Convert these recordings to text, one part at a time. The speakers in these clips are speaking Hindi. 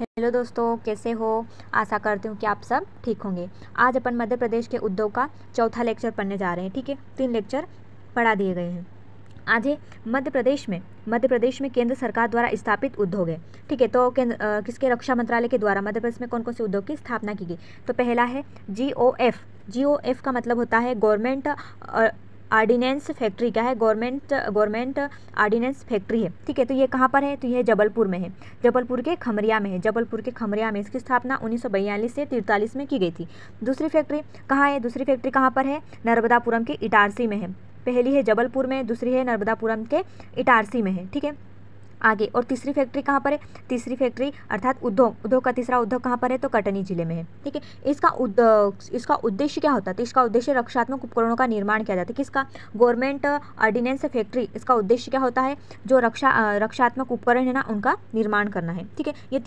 हेलो दोस्तों, कैसे हो। आशा करती हूँ कि आप सब ठीक होंगे। आज अपन मध्य प्रदेश के उद्योग का चौथा लेक्चर पढ़ने जा रहे हैं। ठीक है, 3 लेक्चर पढ़ा दिए गए हैं। आज है मध्य प्रदेश में केंद्र सरकार द्वारा स्थापित उद्योग है। ठीक है, तो किसके रक्षा मंत्रालय के द्वारा मध्य प्रदेश में कौन कौन से उद्योग की स्थापना की गई। तो पहला है GOF का मतलब होता है गवर्नमेंट आर्डिनेंस फैक्ट्री। क्या है? गवर्नमेंट आर्डिनेंस फैक्ट्री है। ठीक है, तो ये कहाँ पर है? तो ये जबलपुर में है, जबलपुर के खमरिया में है। जबलपुर के खमरिया में इसकी स्थापना 1942 से 43 में की गई थी। दूसरी फैक्ट्री कहाँ है? दूसरी फैक्ट्री कहाँ पर है? नर्मदापुरम के इटारसी में है। पहली है जबलपुर में, दूसरी है नर्मदापुरम के इटारसी में है। ठीक है, आगे। और तीसरी फैक्ट्री कहाँ पर है? तीसरी फैक्ट्री अर्थात उद्योग का तीसरा उद्योग कहाँ पर है? तो कटनी जिले में है। ठीक है, इसका उद्देश्य क्या होता है? तो इसका उद्देश्य रक्षात्मक उपकरणों का निर्माण किया जाता है। किसका? Government ordnance factory. इसका उद्देश्य क्या होता है? जो रक्षात्मक उपकरण है ना, उनका निर्माण करना है। ठीक है, ये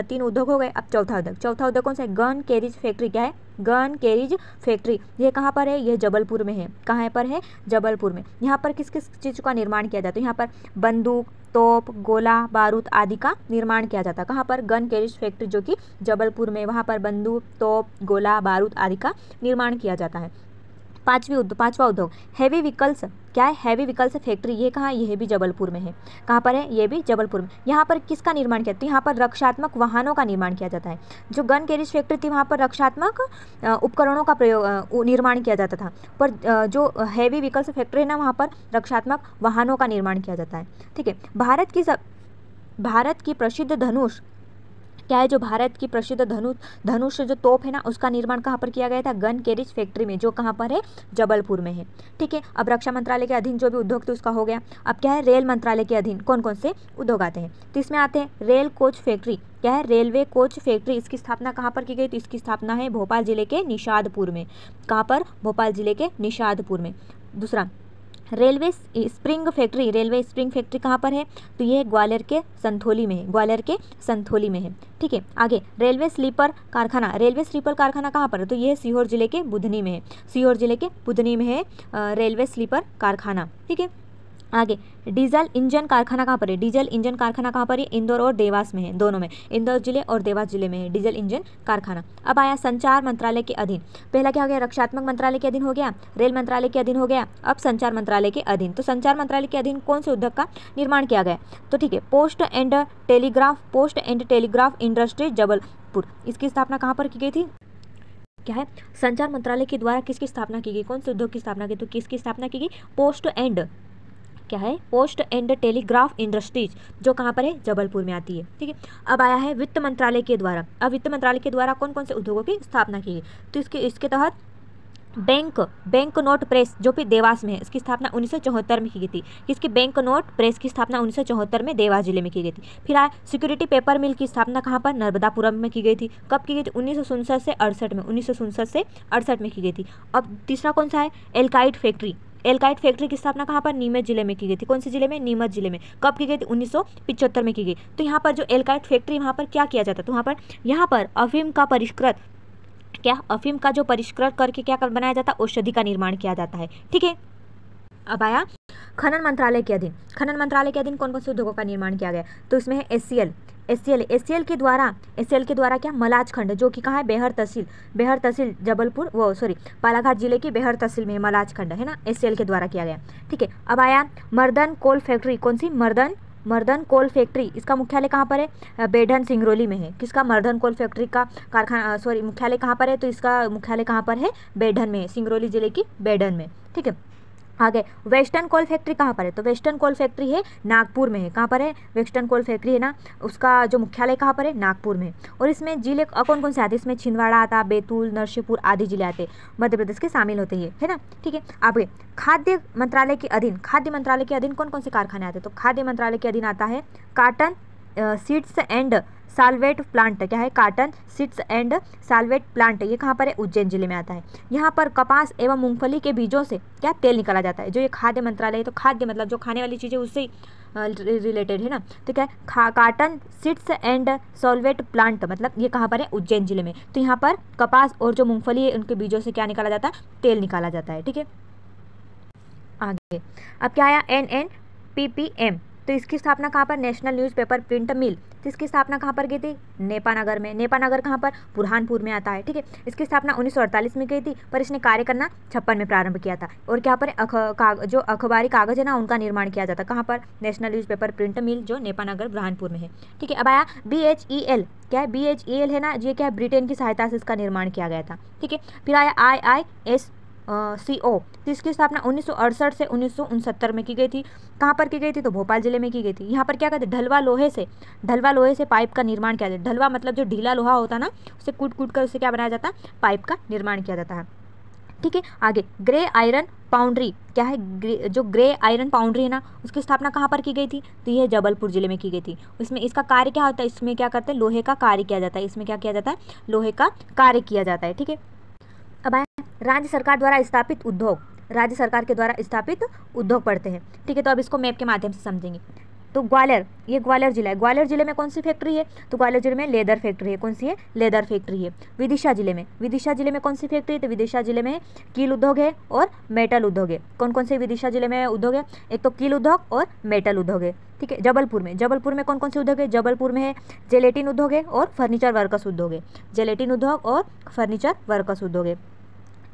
तीन उद्योग हो गए। अब चौथा उद्योग कौन सा है? Gun carriage factory. क्या है? Gun carriage factory. ये कहाँ पर है? ये जबलपुर में है। कहाँ पर है? जबलपुर में। यहाँ पर किस किस चीज़ का निर्माण किया जाता है? यहाँ पर बंदूक, तोप, गोला बारूद आदि का निर्माण किया जाता है। कहाँ पर? गन कैरिज फैक्ट्री, जो कि जबलपुर में। वहाँ पर बंदूक, तोप, गोला बारूद आदि का निर्माण किया जाता है। पांचवा उद्योग हैवी व्हीकल्स। क्या है? Heavy vehicles factory. ये कहाँ? ये भी जबलपुर में है। कहाँ पर है? ये भी जबलपुर में। यहाँ पर किसका निर्माण किया? तो यहाँ पर रक्षात्मक वाहनों का निर्माण किया जाता है। जो गन कैरिज फैक्ट्री थी, वहाँ पर रक्षात्मक उपकरणों का निर्माण किया जाता था। पर जो हैवी व्हीकल्स फैक्ट्री है ना, वहाँ पर रक्षात्मक वाहनों का निर्माण किया जाता है। ठीक है, भारत की प्रसिद्ध धनुष। क्या है? जो भारत की प्रसिद्ध धनुष जो तोप है ना, उसका निर्माण कहाँ पर किया गया था? गन कैरिज फैक्ट्री में, जो कहाँ पर है? जबलपुर में है। ठीक है, अब रक्षा मंत्रालय के अधीन जो भी उद्योग थे उसका हो गया। अब क्या है? रेल मंत्रालय के अधीन कौन कौन से उद्योग आते हैं? तो इसमें आते हैं रेल कोच फैक्ट्री। क्या है? Railway coach factory. इसकी स्थापना कहाँ पर की गई? तो इसकी स्थापना है भोपाल जिले के निषादपुर में। कहाँ पर? भोपाल जिले के निषादपुर में। दूसरा, रेलवे स्प्रिंग फैक्ट्री कहाँ पर है? तो ये ग्वालियर के संथोली में है। ठीक है, आगे। रेलवे स्लीपर कारखाना कहाँ पर है? तो ये सीहोर जिले के बुधनी में है। रेलवे स्लीपर कारखाना। ठीक है, आगे। डीजल इंजन कारखाना कहाँ पर है? इंदौर और देवास में है, दोनों में। इंदौर जिले और देवास जिले में है डीजल इंजन कारखाना। अब आया संचार मंत्रालय के अधीन। पहला क्या हो गया? रक्षात्मक मंत्रालय के अधीन हो गया, रेल मंत्रालय के अधीन हो गया। अब संचार मंत्रालय के अधीन। तो संचार मंत्रालय के अधीन कौन से उद्योग का निर्माण किया गया? तो ठीक है, post and telegraph industry Jabalpur. इसकी स्थापना कहाँ पर की गई थी? क्या है? संचार मंत्रालय के द्वारा किसकी स्थापना की गई? कौन से उद्योग की स्थापना की? तो किसकी स्थापना की गई? पोस्ट एंड टेलीग्राफ इंडस्ट्रीज, जो कहाँ पर है? जबलपुर में आती है। ठीक है, अब आया है वित्त मंत्रालय के द्वारा कौन कौन से उद्योगों की स्थापना की गई? तो इसके तहत बैंक नोट प्रेस, जो कि देवास में है, इसकी स्थापना 1974 में की गई थी। किसकी? बैंक नोट प्रेस की स्थापना 1974 में देवास जिले में की गई थी। फिर आया सिक्योरिटी पेपर मिल की स्थापना कहाँ पर? नर्मदापुरम में की गई थी। कब की गई थी? 1967 से 68 में की गई थी। अब तीसरा कौन सा है? एल्काइड फैक्ट्री की स्थापना कहाँ पर? नीमच जिले में की गई थी। कौन से जिले में? नीमच जिले में। कब की गई थी? 1975 में की गई। तो यहाँ पर जो एल्काइड फैक्ट्री, वहाँ पर क्या किया जाता है? तो यहाँ पर अफीम का जो परिष्कृत करके क्या बनाया जाता है? औषधि का निर्माण किया जाता है। ठीक है, अब आया खनन मंत्रालय के अधीन कौन कौन से उद्योगों का निर्माण किया गया? तो इसमें है एससीएल के द्वारा क्या? मलाज खंड, जो कि कहाँ है? बेहर तहसील बालाघाट जिले की बेहर तहसील में मलाज खंड है ना, एससीएल के द्वारा किया गया। ठीक है, अब आया मर्दन कोल फैक्ट्री। कौन सी? मर्दन कोल फैक्ट्री। इसका मुख्यालय कहाँ पर है? बेढन सिंगरौली में है। किसका? मर्दन कोल फैक्ट्री का मुख्यालय कहाँ पर है? तो इसका मुख्यालय कहाँ पर है? बेढन में, सिंगरौली जिले की बेढन में। ठीक है, आगे। वेस्टर्न कोल फैक्ट्री कहाँ पर है? तो वेस्टर्न कोल फैक्ट्री है नागपुर में है। कहाँ पर है? वेस्टर्न कोल फैक्ट्री है ना, उसका जो मुख्यालय कहाँ पर है? नागपुर में। और इसमें जिले कौन कौन से आते हैं? इसमें छिंदवाड़ा आता, बैतूल, नरसिंहपुर आदि जिले आते, मध्य प्रदेश के शामिल होते हैं, है ना। ठीक है, आगे। खाद्य मंत्रालय के अधीन कौन कौन से कारखाने आते हैं? तो खाद्य मंत्रालय के अधीन आता है cotton seeds and solvent plant. क्या है? Cotton seeds and solvent plant. ये कहाँ पर है? उज्जैन जिले में आता है। यहाँ पर कपास एवं मूंगफली के बीजों से क्या? तेल निकाला जाता है। जो ये खाद्य मंत्रालय है, तो खाद्य मतलब जो खाने वाली चीज़ें उससे रिलेटेड है ना। तो क्या है? Cotton seeds and solvent plant, मतलब ये कहाँ पर है? उज्जैन जिले में। तो यहाँ पर कपास और जो मूंगफली है उनके बीजों से क्या निकाला जाता है? तेल निकाला जाता है। ठीक है, आगे। अब क्या आया? NNPPM। तो इसकी स्थापना कहाँ पर? नेशनल न्यूज़पेपर प्रिंट मिल जिसकी स्थापना कहाँ पर की थी? नेपानगर में। नेपानगर कहाँ पर? बुरहानपुर में आता है, ठीक है। इसकी स्थापना 1948 में की थी, पर इसने कार्य करना 56 में प्रारंभ किया था। और क्या पर जो अखबारी कागज है ना, उनका निर्माण किया जाता। कहाँ पर? नेशनल न्यूज़पेपर प्रिंट मिल जो नेपानगर बुरहानपुर में है, ठीक है। अब आया BHEL, क्या है? BHEL है ना, ये क्या है? ब्रिटेन की सहायता से इसका निर्माण किया गया था, ठीक है। फिर आया IISCO, जिसकी स्थापना 1968 से 1969 में की गई थी। कहाँ पर की गई थी? तो भोपाल जिले में की गई थी। यहाँ पर क्या कहते हैं? ढलवा लोहे से पाइप का निर्माण किया जाता है। ढलवा मतलब जो ढीला लोहा होता है ना, उसे कूट कर उससे क्या बनाया जाता है? पाइप का निर्माण किया जाता है, ठीक है। आगे ग्रे आयरन फाउंड्री, क्या है? जो ग्रे आयरन फाउंड्री है ना, उसकी स्थापना कहाँ पर की गई थी? तो यह जबलपुर जिले में की गई थी। इसमें इसका कार्य क्या होता है? इसमें क्या करते हैं? लोहे का कार्य किया जाता है। इसमें क्या किया जाता है? लोहे का कार्य किया जाता है, ठीक है। अब आए राज्य सरकार द्वारा स्थापित उद्योग, राज्य सरकार के द्वारा स्थापित उद्योग पढ़ते हैं, ठीक है। तो अब इसको मैप के माध्यम से समझेंगे। तो ग्वालियर, ये ग्वालियर जिला है। ग्वालियर जिले में कौन सी फैक्ट्री है? तो ग्वालियर जिले में लेदर फैक्ट्री है। कौन सी है? लेदर फैक्ट्री है। विदिशा जिले में कौन सी फैक्ट्री है? तो विदिशा जिले में कील उद्योग है और मेटल उद्योग है। कौन कौन से विदिशा जिले में उद्योग है? एक तो कील उद्योग और मेटल उद्योग है, ठीक है। जबलपुर में कौन कौन से उद्योग है? जबलपुर में है जेलेटिन उद्योग है और फर्नीचर वर्कस उद्योग है। जेलेटिन उद्योग और फर्नीचर वर्कस उद्योग है,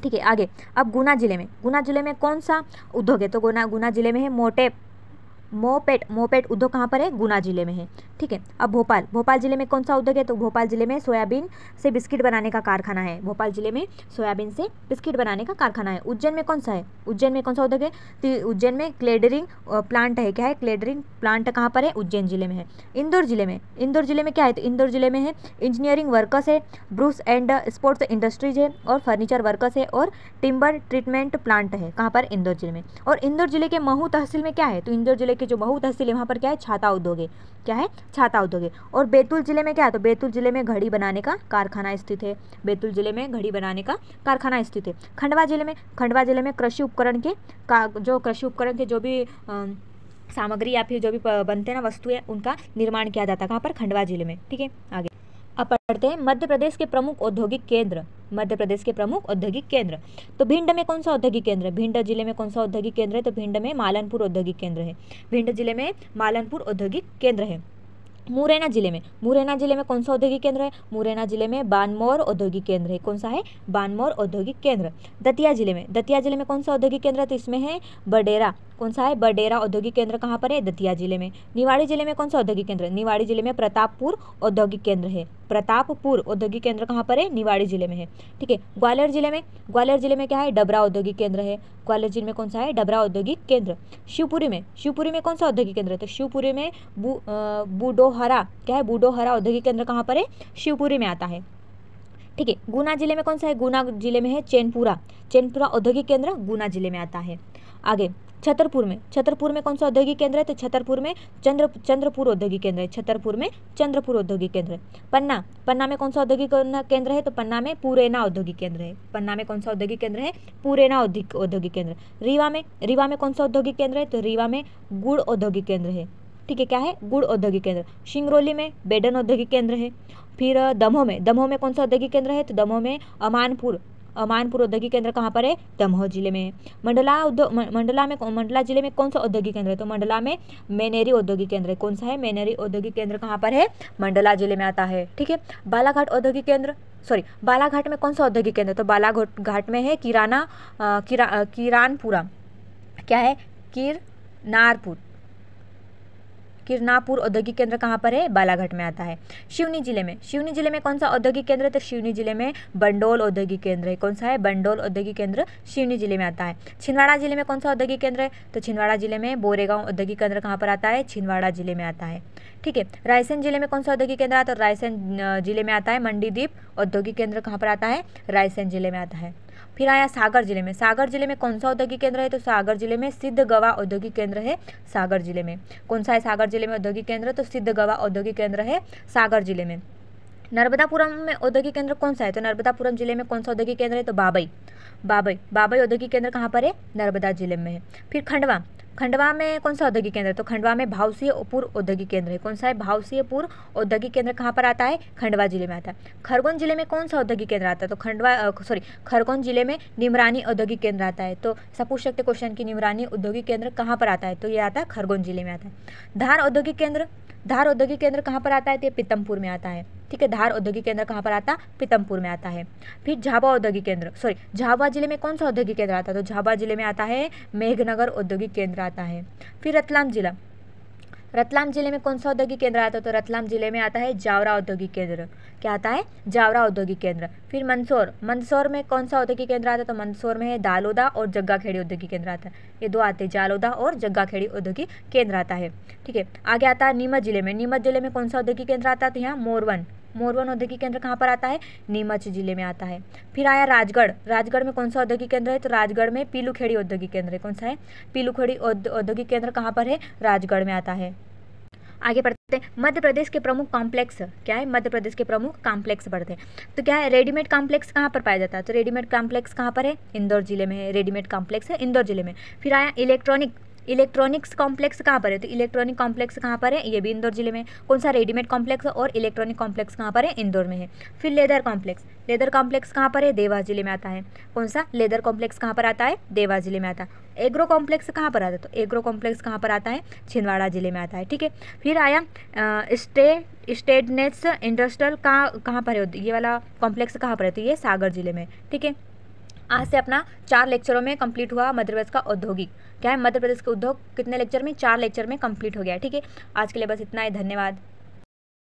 ठीक है। आगे अब गुना जिले में कौन सा उद्योग है? तो गुना जिले में है मोपेट उद्योग कहाँ पर है? गुना जिले में है, ठीक है। अब भोपाल जिले में कौन सा उद्योग है? तो भोपाल जिले में सोयाबीन से बिस्किट बनाने का कारखाना है। भोपाल जिले में सोयाबीन से बिस्किट बनाने का कारखाना है। उज्जैन में कौन सा है? उज्जैन में कौन सा उद्योग है? तो उज्जैन में क्लेडरिंग प्लांट है। क्या है? क्लेडरिंग प्लांट कहाँ पर है? उज्जैन जिले में है। इंदौर जिले में क्या है? तो इंदौर जिले में है इंजीनियरिंग वर्कर्स है, ब्रूस एंड स्पोर्ट्स इंडस्ट्रीज है और फर्नीचर वर्कर्स है और टिम्बर ट्रीटमेंट प्लांट है। कहाँ पर? इंदौर जिले में। और इंदौर जिले के महू तहसील में क्या है? तो इंदौर जिले के जो महू तहसील है वहाँ पर क्या है? छाता उद्योग है। क्या है? छाता उद्योग है। और बैतूल जिले में क्या है? तो बैतूल जिले में घड़ी बनाने का कारखाना स्थित है। बैतूल जिले में घड़ी बनाने का कारखाना स्थित है। खंडवा जिले में कृषि उपकरण के जो भी सामग्री या फिर जो भी बनते हैं ना वस्तुएं, उनका निर्माण किया जाता है। कहाँ पर? खंडवा जिले में, ठीक है। आगे अब पढ़ते हैं मध्य प्रदेश के प्रमुख औद्योगिक केंद्र। तो भिंड में कौन सा औद्योगिक केंद्र है? भिंड जिले में कौन सा औद्योगिक केंद्र है? तो भिंड में मालनपुर औद्योगिक केंद्र है। भिंड जिले में मालनपुर औद्योगिक केंद्र है। मुरैना जिले में कौन सा औद्योगिक केंद्र है? मुरैना जिले में बानमोर औद्योगिक केंद्र है। कौन सा है? बानमोर औद्योगिक केंद्र। दतिया जिले में कौन सा औद्योगिक केंद्र है? तो इसमें है बडेरा। कौन सा है? बडेरा औद्योगिक केंद्र। कहाँ पर है? दतिया जिले में। निवाड़ी जिले में कौन सा औद्योगिक केंद्र है? निवाड़ी जिले में प्रतापपुर औद्योगिक केंद्र है। प्रतापपुर औद्योगिक केंद्र कहाँ पर है? निवाड़ी जिले में है, ठीक है। ग्वालियर जिले में क्या है? डबरा औद्योगिक केंद्र है। ग्वालियर जिले में कौन सा है? डबरा औद्योगिक केंद्र। शिवपुरी में कौन सा औद्योगिक केंद्र है? तो शिवपुरी में बूडोहरा, क्या है? बूडोहरा औद्योगिक केंद्र कहाँ पर है? शिवपुरी में आता है, ठीक है। गुना जिले में कौन सा है? गुना जिले में है चैनपुरा औद्योगिक केंद्र गुना जिले में आता है। आगे छतरपुर में कौन सा औद्योगिक केंद्र है? तो छतरपुर में चंद्रपुर औद्योगिक केंद्र है। छतरपुर में चंद्रपुर औद्योगिक केंद्र है। पन्ना में कौन सा औद्योगिक केंद्र है? तो पन्ना में पुरेना औद्योगिक केंद्र है। पन्ना में कौन सा औद्योगिक केंद्र है? पुरेना औद्योगिक केंद्र। रीवा में कौन सा औद्योगिक केंद्र है? तो रीवा में गुड़ औद्योगिक केंद्र है, ठीक है। क्या है? गुड़ औद्योगिक केंद्र। सिंगरौली में बेडन औद्योगिक केंद्र है। फिर दमोह में कौन सा औद्योगिक केंद्र है? तो दमोह में अमानपुर औद्योगिक केंद्र कहाँ पर है? दमोह जिले में। मंडला जिले में कौन सा औद्योगिक केंद्र है? तो मंडला में मेनेरी औद्योगिक केंद्र है। कौन सा है? मेनेरी औद्योगिक केंद्र कहाँ पर है? मंडला जिले में आता है, ठीक है। बालाघाट में कौन सा औद्योगिक केंद्र? तो बालाघाट में है किरानपुरा, क्या है? किरनापुर औद्योगिक केंद्र कहाँ पर है? बालाघाट में आता है। सिवनी जिले में कौन सा औद्योगिक केंद्र है? तो सिवनी जिले में बंडोल औद्योगिक केंद्र है। कौन सा है? बंडोल औद्योगिक केंद्र सिवनी जिले में आता है। छिंदवाड़ा जिले में कौन सा औद्योगिक केंद्र है? तो छिंदवाड़ा जिले में बोरेगांव औद्योगिक केंद्र कहाँ पर आता है? छिंदवाड़ा जिले में आता है, ठीक है। रायसेन जिले में कौन सा औद्योगिक केंद्र आता है? तो रायसेन जिले में आता है मंडीदीप औद्योगिक केंद्र। कहाँ पर आता है? रायसेन जिले में आता है। फिर आया सागर जिले में कौन सा औद्योगिक केंद्र है? तो सागर जिले में सिद्धगवा औद्योगिक केंद्र है। सागर जिले में कौन सा है? सागर जिले में औद्योगिक केंद्र तो सिद्धगवा औद्योगिक केंद्र है सागर जिले में। नर्मदापुरम में औद्योगिक केंद्र कौन सा है? तो नर्मदापुरम जिले में कौन सा औद्योगिक केंद्र है? तो बाबई औद्योगिक केंद्र कहाँ पर है? नर्मदा जिले में है। फिर खंडवा में कौन सा औद्योगिक केंद्र है? तो खंडवा में भावसियपुर औद्योगिक केंद्र है। कौन सा है? भावसियपुर औद्योगिक केंद्र कहाँ पर आता है? खंडवा जिले में आता है। खरगोन जिले में कौन सा औद्योगिक केंद्र आता है? तो खरगोन जिले में निमरानी औद्योगिक केंद्र आता है। तो ऐसा पूछ सकते क्वेश्चन की निमरानी औद्योगिक केंद्र कहाँ पर आता है? तो ये आता है खरगोन जिले में आता है। धार औद्योगिक केंद्र कहाँ पर आता है, तो ये पीतमपुर में आता है, ठीक है। धार औद्योगिक केंद्र कहाँ पर आता है, पीतमपुर में आता है। फिर झाबुआ औद्योगिक केंद्र, सॉरी झाबुआ जिले में कौन सा औद्योगिक केंद्र आता है, तो झाबुआ जिले में आता है मेघनगर औद्योगिक केंद्र आता है। फिर रतलाम जिला, रतलाम जिले में कौन सा औद्योगिक केंद्र आता है, तो रतलाम जिले में आता है जावरा औद्योगिक केंद्र। क्या आता है, जावरा औद्योगिक केंद्र। फिर मंदसौर, मंदसौर में कौन सा औद्योगिक केंद्र आता है, तो मंदसौर में है दालोदा और जग्गाखेड़ी औद्योगिक केंद्र आता है। ये दो आते हैं, जालोदा और जग्गाखेड़ी औद्योगिक केंद्र आता है, ठीक है। आगे आता है नीमच जिले में, नीमच जिले में कौन सा औद्योगिक केंद्र आता है, तो यहाँ मोरवन, मोरवन औद्योगिक केंद्र कहाँ पर आता है, नीमच जिले में आता है। फिर आया राजगढ़, राजगढ़ में कौन सा औद्योगिक केंद्र है, तो राजगढ़ में पीलूखेड़ी औद्योगिक केंद्र है। कौन सा है, पीलूखेड़ी औद्योगिक केंद्र कहाँ पर है, राजगढ़ में आता है। आगे बढ़ते हैं, मध्य प्रदेश के प्रमुख कॉम्प्लेक्स क्या है, मध्य प्रदेश के प्रमुख कॉम्प्लेक्स बढ़ते हैं। तो क्या है, रेडीमेड कॉम्प्लेक्स कहाँ पर पाया जाता है, तो रेडीमेड कॉम्प्लेक्स कहाँ पर है, इंदौर जिले में है, रेडीमेड कॉम्प्लेक्स है इंदौर जिले में। फिर आया इलेक्ट्रॉनिक्स कॉम्प्लेक्स कहाँ पर है, तो इलेक्ट्रॉनिक कॉम्प्लेक्स कहाँ पर है, ये भी इंदौर जिले में। कौन सा, रेडीमेड कॉम्प्लेक्स और इलेक्ट्रॉनिक कॉम्प्लेक्स कहाँ पर है, इंदौर में है। फिर लेदर कॉम्प्लेक्स, लेदर कॉम्प्लेक्स कहाँ पर है, देवास जिले में आता है। कौन सा, लेदर कॉम्प्लेक्स कहाँ पर आता है, देवास जिले में आता है। एग्रो कॉम्प्लेक्स कहाँ पर आता है, तो एग्रो कॉम्प्लेक्स कहाँ पर आता है, छिंदवाड़ा जिले में आता है, ठीक है। फिर आया स्टेटनेस इंडस्ट्रियल कहाँ पर है, ये वाला कॉम्प्लेक्स कहाँ पर है, तो ये सागर जिले में, ठीक है। आज से अपना 4 लेक्चरों में कंप्लीट हुआ मध्य प्रदेश का औद्योगिक, क्या है, मध्य प्रदेश का उद्योग कितने लेक्चर में, 4 लेक्चर में कंप्लीट हो गया, ठीक है। आज के लिए बस इतना ही, धन्यवाद।